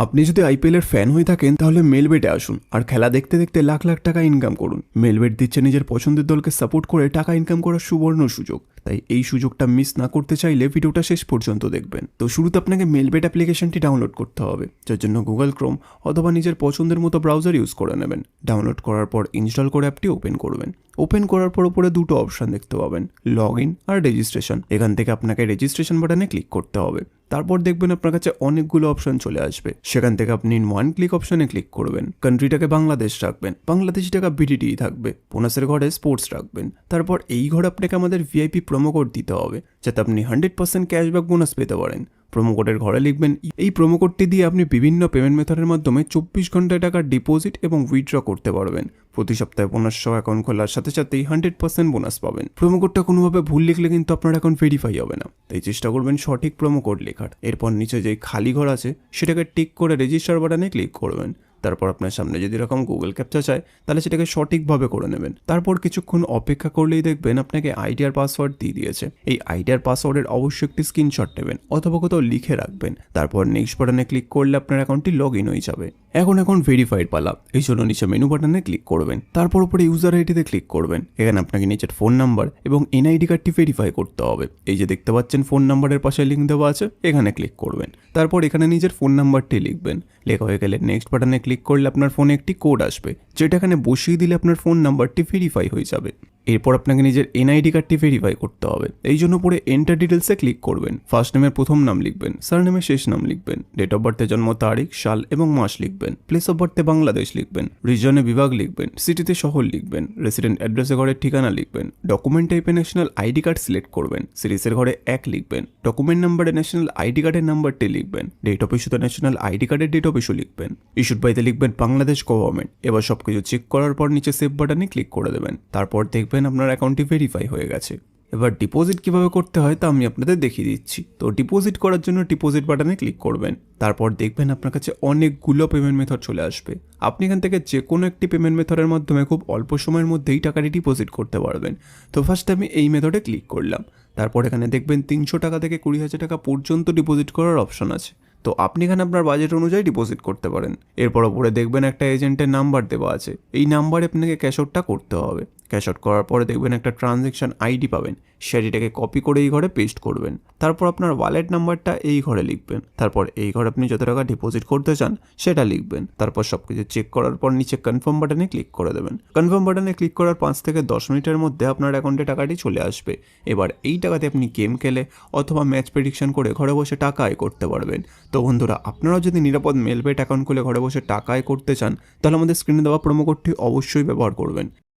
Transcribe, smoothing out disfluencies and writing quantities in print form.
আপনি যদি আইপিএলের ফ্যান হয়ে থাকেন তাহলে মেলবেটে আসুন আর খেলা দেখতে দেখতে লাখ লাখ টাকা ইনকাম করুন। মেলবেট দিচ্ছে নিজের পছন্দের দলকে সাপোর্ট করে টাকা ইনকাম করার সুবর্ণ সুযোগ। তাই এই সুযোগটা মিস না করতে চাইলে ভিডিওটা শেষ পর্যন্ত দেখবেন। তো শুরুতে আপনাকে মেলবেট অ্যাপ্লিকেশনটি ডাউনলোড করতে হবে, যার জন্য গুগল ক্রোম অথবা নিজের পছন্দের মতো ব্রাউজার ইউজ করে নেবেন। ডাউনলোড করার পর ইনস্টল করে অ্যাপটি ওপেন করবেন। ওপেন করার পর উপরে দুটো অপশন দেখতে পাবেন, লগ ইন আর রেজিস্ট্রেশন। এখান থেকে আপনাকে রেজিস্ট্রেশন বাটনে ক্লিক করতে হবে। তারপর দেখবেন আপনার কাছে অনেকগুলো অপশন চলে আসবে। সেখান থেকে আপনি ওয়ান ক্লিক অপশনে ক্লিক করবেন। কান্ট্রিটাকে বাংলাদেশ রাখবেন, বাংলাদেশি টাকা বিডিটি থাকবে। বোনাসের ঘরে স্পোর্টস রাখবেন। তারপর এই ঘরে আপনাকে আমাদের ভিআইপি প্রোমো কোড দিতে হবে, যাতে আপনি 100% ক্যাশব্যাক বোনাস পেতে পারেন। প্রোমো কোডের ঘরে লিখবেন এই প্রোমো কোডটি দিয়ে আপনি বিভিন্ন পেমেন্ট মেথডের মাধ্যমে 24 ঘন্টায় টাকা ডিপোজিট এবং উইথড্র করতে পারবেন। প্রতি সপ্তাহে বোনাস সহ অ্যাকাউন্ট খোলার সাথে সাথেই 100% বোনাস পাবেন। প্রোমো কোডটা কোনোভাবে ভুল লিখলে কিন্তু আপনার অ্যাকাউন্ট ভেরিফাই হবে না, তাই চেষ্টা করবেন সঠিক প্রোমো কোড লেখার। এরপর নিচে যে খালি ঘর আছে সেটাকে টিক করে রেজিস্টার বাটনে ক্লিক করবেন। তারপর আপনার সামনে যদি এরকম গুগল ক্যাপচা চায় তাহলে সেটাকে সঠিকভাবে করে নেবেন। তারপর কিছুক্ষণ অপেক্ষা করলেই দেখবেন আপনাকে আইডি আর পাসওয়ার্ড দিয়ে দিয়েছে। এই আইডি আর পাসওয়ার্ডের অবশ্যই একটি স্ক্রিনশট নেবেন অথবা কোথাও লিখে রাখবেন। তারপর নেক্সট বাটনে ক্লিক করলে আপনার অ্যাকাউন্টটি লগ ইন হয়ে যাবে। এখন ভেরিফাইড পালা, এই জন্য নিচে মেনু বাটনে ক্লিক করবেন। তারপর উপরে ইউজার আইডিতে ক্লিক করবেন। এখানে আপনাকে নিচের ফোন নাম্বার এবং এনআইডি কার্ডটি ভেরিফাই করতে হবে। এই যে দেখতে পাচ্ছেন ফোন নাম্বারের পাশে লিঙ্ক দেওয়া আছে, এখানে ক্লিক করবেন। তারপর এখানে নিজের ফোন নাম্বারটি লিখবেন। লেখা হয়ে গেলে নেক্সট বাটনে ক্লিক করলে আপনার ফোনে একটি কোড আসবে, যেটা এখানে বসিয়ে দিলে আপনার ফোন নাম্বারটি ভেরিফাই হয়ে যাবে। এরপর আপনাকে নিজের এনআইডি কার্ডটি ভেরিফাই করতে হবে। এই জন্য পরে এন্টার ডিটেলসে ক্লিক করবেন। ফার্স্ট নেমের প্রথম নাম লিখবেন, সারনেমের শেষ নাম লিখবেন, ডেট অফ বার্থে জন্ম তারিখ, সাল এবং মাস লিখবেন, প্লেস অফ বার্থে বাংলাদেশ লিখবেন, রিজনে বিভাগ লিখবেন, সিটিতে শহর লিখবেন, রেসিডেন্ট অ্যাড্রেসে ঘরের ঠিকানা লিখবেন, ডকুমেন্ট টাইপে ন্যাশনাল আইডি কার্ড সিলেক্ট করবেন, সিরিজের ঘরে 1 লিখবেন, ডকুমেন্ট নাম্বারে ন্যাশনাল আইডি কার্ডের নাম্বারটি লিখবেন, ডেট অফ ইস্যুতে ন্যাশনাল আইডি কার্ডের ডেট অফ ইস্যু লিখবেন, ইস্যুড বাইতে লিখবেন বাংলাদেশ গভর্নমেন্ট। এবার সবকিছু চেক করার পর নিচে সেভ বাটনে ক্লিক করে দেবেন। তারপর দেখবেন আপনার অ্যাকাউন্টটি ভেরিফাই হয়ে গেছে। এবার ডিপোজিট কিভাবে করতে হয় তা আমি আপনাদের দেখিয়ে দিচ্ছি। তো ডিপোজিট করার জন্য ডিপোজিট বাটনে ক্লিক করবেন। তারপর দেখবেন আপনার কাছে অনেকগুলো পেমেন্ট মেথড চলে আসবে। আপনি এখান থেকে যে কোনো একটি পেমেন্ট মেথডের মাধ্যমে খুব অল্প সময়ের মধ্যেই টাকাটি ডিপোজিট করতে পারবেন। তো ফার্স্ট আমি এই মেথডে ক্লিক করলাম। তারপর এখানে দেখবেন 300 টাকা থেকে 20,000 টাকা পর্যন্ত ডিপোজিট করার অপশন আছে। তো আপনি এখানে আপনার বাজেট অনুযায়ী ডিপোজিট করতে পারেন। এরপর উপরে দেখবেন একটা এজেন্টের নাম্বার দেওয়া আছে, এই নাম্বারে আপনাকে ক্যাশ আউটটা করতে হবে। ক্যাশ আউট করার পরে দেখবেন একটা ট্রানজ্যাকশন আইডি পাবেন, সেটিটাকে কপি করে এই ঘরে পেস্ট করবেন। তারপর আপনার ওয়ালেট নাম্বারটা এই ঘরে লিখবেন। তারপর এই ঘরে আপনি যত টাকা ডিপোজিট করতে চান সেটা লিখবেন। তারপর সবকিছু চেক করার পর নিচে কনফার্ম বাটনে ক্লিক করে দেবেন। কনফার্ম বাটনে ক্লিক করার 5 থেকে 10 মিনিটের মধ্যে আপনার অ্যাকাউন্টে টাকাটি চলে আসবে। এবার এই টাকাতে আপনি গেম খেলে অথবা ম্যাচ প্রেডিকশন করে ঘরে বসে টাকা আয় করতে পারবেন। তো বন্ধুরা, আপনারাও যদি নিরাপদ মেলবেট অ্যাকাউন্ট খুলে ঘরে বসে টাকা আয় করতে চান তাহলে আমাদের স্ক্রিনে দেওয়া প্রোমো কোডটি অবশ্যই ব্যবহার করবেন।